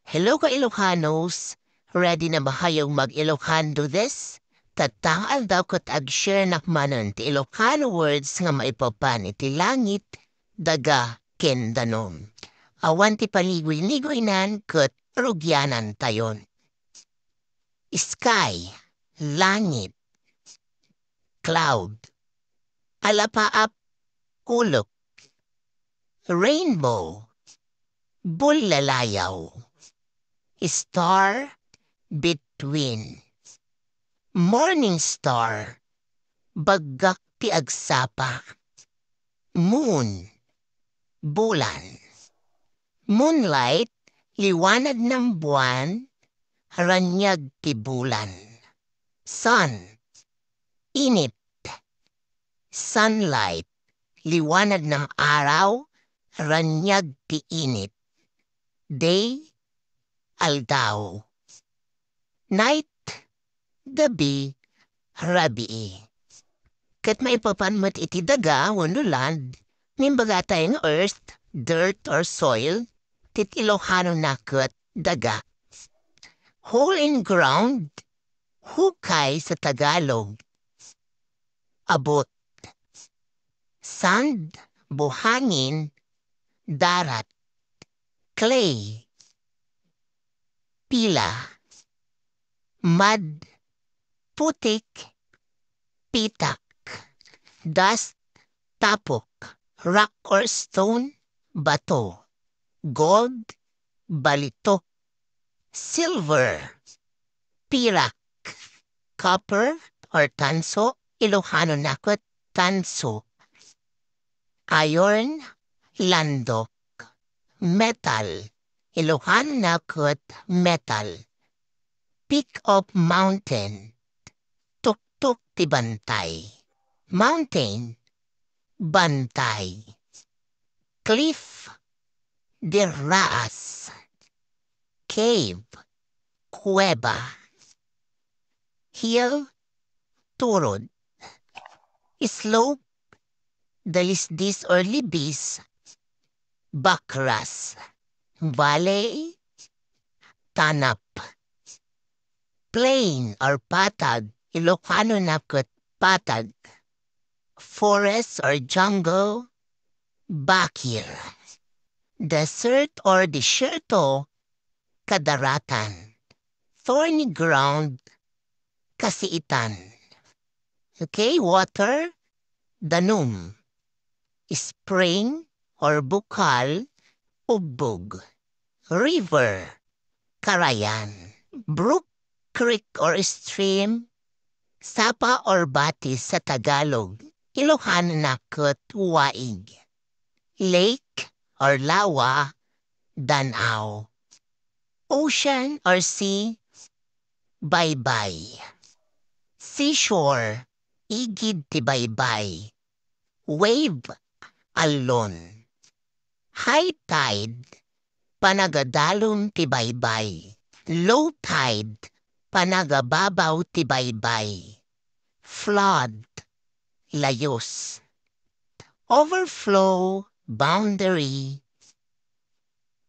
Hello ka Ilocanos! Ready na ba kayong mag-Ilocano this? Tataan daw ko't ag-share nakmanon ti Ilocano words nga maipapan iti langit, daga, ken danom. Awan ti paligoy-ligoy nan ket rugyanan tayon. Sky, langit, cloud, alapaap, kulok, rainbow, bullalayaw, star, between, morning star, baggak ti agsapa, moon, bulan, moonlight, liwanag ng buwan, ranyag ti bulan, sun, init, sunlight, liwanag ng araw, ranyag ti init, day, aldaw, night, gabi, rabii. Kat maipapanmat iti daga, wano land, nimbaga tayong earth, dirt or soil, tit Ilocano nakot daga. Hole in ground, hukay sa Tagalog. Abot, sand, buhangin, darat, clay, pila, mud, putik, pitak, dust, tapok, rock or stone, bato, gold, balito, silver, pirak, copper or tanso, Ilocano nakot tanso, iron, landok, metal, Ilocano nakot metal, peak of mountain, tuktok ti bantay, mountain, bantay, cliff, diraas, cave, kuweba, hill, turod, slope, dalisdis or libis, bakras, valley, tanap, plain or patag, Ilocano nakot patag, forest or jungle, bakir, desert or desierto, kadaratan, thorny ground, kasiitan. Okay, water, danum, spring or bukal, ugbog, river, karayan, brook, creek or stream, sapa or batis sa Tagalog, Ilocano nakot waig, lake or lawa, danaw, ocean or sea, baybay, seashore, igid ti baybay, wave, alon, high tide, panagadalom ti baybay, low tide, panagababaw ti baybay, flood, layos, overflow, boundary,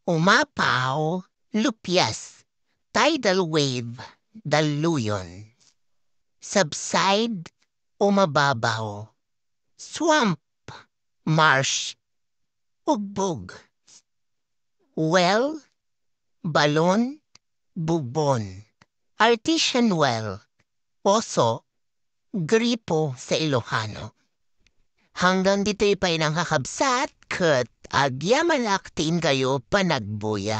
umapaw, lupyas, tidal wave, daluyon, subside, umababaw, swamp, marsh, ugbog, well, balon, bubon, artesian well, poso, gripo sa Ilocano. Hanggang dito'y pa'y nang kakabsat, kat agyamalaktin kayo panagbuya.